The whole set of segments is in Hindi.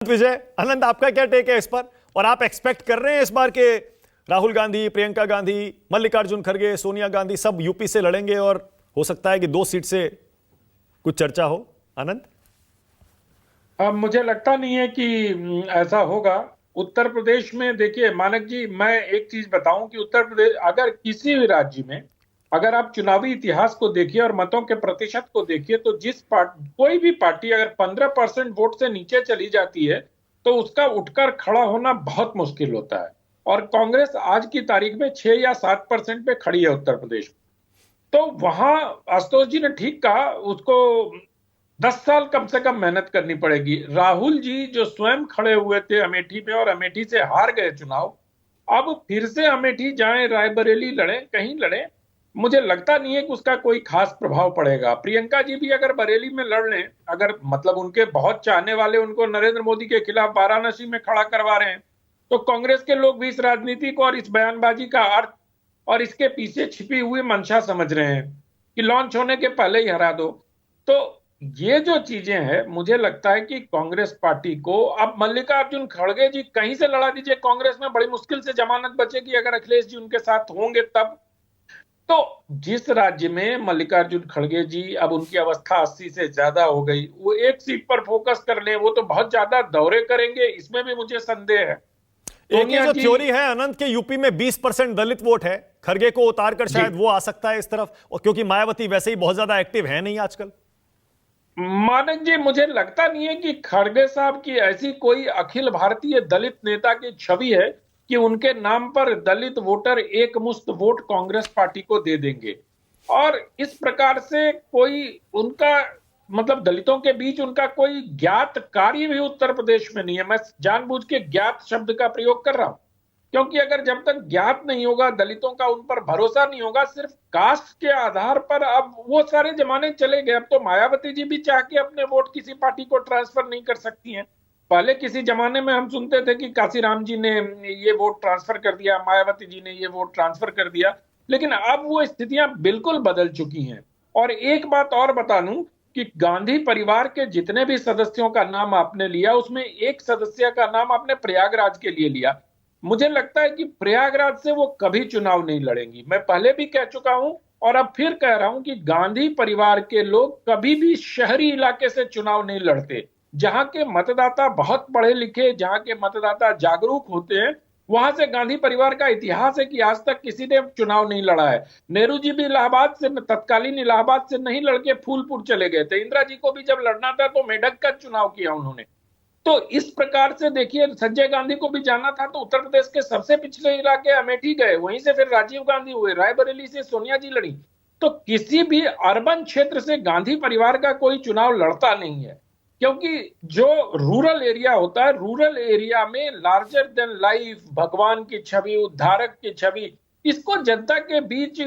अनंत विजय, अनंत आपका क्या टेक है इस पर, और आप एक्सपेक्ट कर रहे हैं इस बार के राहुल गांधी, प्रियंका गांधी, मल्लिकार्जुन खड़गे, सोनिया गांधी सब यूपी से लड़ेंगे और हो सकता है कि 2 सीट से कुछ चर्चा हो? अनंत, अब मुझे लगता नहीं है कि ऐसा होगा। उत्तर प्रदेश में देखिए मानक जी, मैं एक चीज बताऊं कि उत्तर प्रदेश अगर किसी भी राज्य में अगर आप चुनावी इतिहास को देखिए और मतों के प्रतिशत को देखिए तो कोई भी पार्टी अगर 15% वोट से नीचे चली जाती है तो उसका उठकर खड़ा होना बहुत मुश्किल होता है। और कांग्रेस आज की तारीख में 6 या 7% पे खड़ी है उत्तर प्रदेश में। तो वहां आशुतोष जी ने ठीक कहा, उसको 10 साल कम से कम मेहनत करनी पड़ेगी। राहुल जी जो स्वयं खड़े हुए थे अमेठी में और अमेठी से हार गए चुनाव, अब फिर से अमेठी जाएं, रायबरेली लड़ें, कहीं लड़ें, मुझे लगता नहीं है कि उसका कोई खास प्रभाव पड़ेगा। प्रियंका जी भी अगर बरेली में लड़ लें, अगर मतलब उनके बहुत चाहने वाले उनको नरेंद्र मोदी के खिलाफ वाराणसी में खड़ा करवा रहे हैं, तो कांग्रेस के लोग भी इस राजनीति को और इस बयानबाजी का अर्थ और इसके पीछे छिपी हुई मंशा समझ रहे हैं कि लॉन्च होने के पहले ही हरा दो। तो ये जो चीजें हैं, मुझे लगता है कि कांग्रेस पार्टी को अब मल्लिकार्जुन खड़गे जी कहीं से लड़ा दीजिए, कांग्रेस में बड़ी मुश्किल से जमानत बचेगी अगर अखिलेश जी उनके साथ होंगे तब। तो जिस राज्य में मल्लिकार्जुन खड़गे जी अब उनकी अवस्था 80 से ज्यादा हो गई, वो एक सीट पर फोकस कर ले, वो तो बहुत ज्यादा दौरे करेंगे, इसमें भी मुझे संदेह है। एक ये सोनिया जो जी थ्योरी है अनंत के यूपी में 20% दलित वोट है, खड़गे को उतारकर जी शायद वो आ सकता है इस तरफ, और क्योंकि मायावती वैसे ही बहुत ज्यादा एक्टिव है नहीं आजकल। मानक जी, मुझे लगता नहीं है कि खड़गे साहब की ऐसी कोई अखिल भारतीय दलित नेता की छवि है कि उनके नाम पर दलित वोटर एक मुश्त वोट कांग्रेस पार्टी को दे देंगे। और इस प्रकार से कोई उनका मतलब दलितों के बीच उनका कोई ज्ञात कार्य भी उत्तर प्रदेश में नहीं है। मैं जानबूझ के ज्ञात शब्द का प्रयोग कर रहा हूं क्योंकि अगर जब तक ज्ञात नहीं होगा, दलितों का उन पर भरोसा नहीं होगा, सिर्फ कास्ट के आधार पर, अब वो सारे जमाने चले गए। अब तो मायावती जी भी चाह के अपने वोट किसी पार्टी को ट्रांसफर नहीं कर सकती हैं। पहले किसी जमाने में हम सुनते थे कि काशीराम जी ने ये वोट ट्रांसफर कर दिया, मायावती जी ने ये वोट ट्रांसफर कर दिया, लेकिन अब वो स्थितियां बिल्कुल बदल चुकी हैं। और एक बात और बता दूं कि गांधी परिवार के जितने भी सदस्यों का नाम आपने लिया, उसमें एक सदस्य का नाम आपने प्रयागराज के लिए लिया। मुझे लगता है कि प्रयागराज से वो कभी चुनाव नहीं लड़ेंगी। मैं पहले भी कह चुका हूं और अब फिर कह रहा हूं कि गांधी परिवार के लोग कभी भी शहरी इलाके से चुनाव नहीं लड़ते। जहां के मतदाता बहुत पढ़े लिखे, जहां के मतदाता जागरूक होते हैं, वहां से गांधी परिवार का इतिहास है कि आज तक किसी ने चुनाव नहीं लड़ा है। नेहरू जी भी इलाहाबाद से, तत्कालीन इलाहाबाद से नहीं लड़के फूलपुर चले गए थे। इंदिरा जी को भी जब लड़ना था तो मेढक का चुनाव किया उन्होंने। तो इस प्रकार से देखिए, संजय गांधी को भी जाना था तो उत्तर प्रदेश के सबसे पिछले इलाके अमेठी गए, वहीं से फिर राजीव गांधी हुए, रायबरेली से सोनिया जी लड़ी। तो किसी भी अर्बन क्षेत्र से गांधी परिवार का कोई चुनाव लड़ता नहीं है, क्योंकि जो रूरल एरिया होता है, रूरल एरिया में लार्जर देन लाइफ, भगवान की छवि, उद्धारक की छवि, इसको जनता के बीच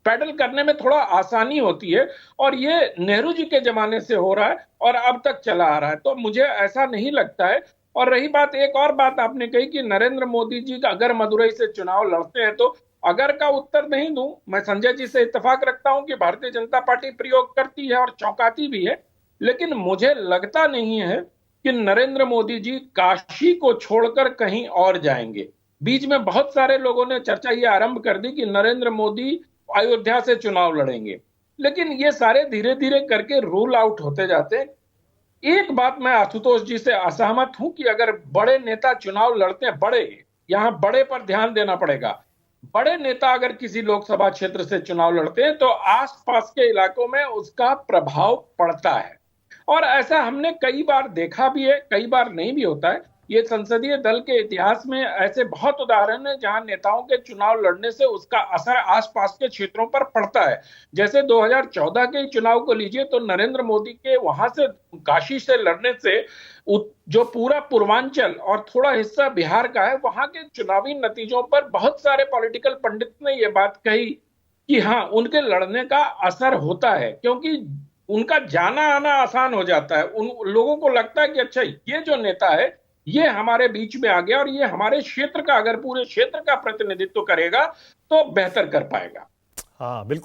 पैडल करने में थोड़ा आसानी होती है। और ये नेहरू जी के जमाने से हो रहा है और अब तक चला आ रहा है, तो मुझे ऐसा नहीं लगता है। और रही बात, एक और बात आपने कही कि नरेंद्र मोदी जी अगर मदुरई से चुनाव लड़ते हैं, तो अगर का उत्तर नहीं दूं, मैं संजय जी से इत्तेफाक रखता हूं कि भारतीय जनता पार्टी प्रयोग करती है और चौंकाती भी है, लेकिन मुझे लगता नहीं है कि नरेंद्र मोदी जी काशी को छोड़कर कहीं और जाएंगे। बीच में बहुत सारे लोगों ने चर्चा ये आरंभ कर दी कि नरेंद्र मोदी अयोध्या से चुनाव लड़ेंगे, लेकिन ये सारे धीरे धीरे करके रूल आउट होते जाते हैं। एक बात मैं आशुतोष जी से असहमत हूं कि अगर बड़े नेता चुनाव लड़ते हैं, बड़े, यहां बड़े पर ध्यान देना पड़ेगा, बड़े नेता अगर किसी लोकसभा क्षेत्र से चुनाव लड़ते हैं तो आसपास के इलाकों में उसका प्रभाव पड़ता है। और ऐसा हमने कई बार देखा भी है, कई बार नहीं भी होता है। ये संसदीय दल के इतिहास में ऐसे बहुत उदाहरण है जहां नेताओं के चुनाव लड़ने से उसका असर आसपास के क्षेत्रों पर पड़ता है। जैसे 2014 के चुनाव को लीजिए तो नरेंद्र मोदी के वहां से, काशी से लड़ने से जो पूरा पूर्वांचल और थोड़ा हिस्सा बिहार का है, वहां के चुनावी नतीजों पर बहुत सारे पॉलिटिकल पंडित ने यह बात कही कि हाँ, उनके लड़ने का असर होता है, क्योंकि उनका जाना आना आसान हो जाता है। उन लोगों को लगता है कि अच्छा, ये जो नेता है ये हमारे बीच में आ गया और ये हमारे क्षेत्र का, अगर पूरे क्षेत्र का प्रतिनिधित्व करेगा तो बेहतर कर पाएगा। हाँ बिल्कुल।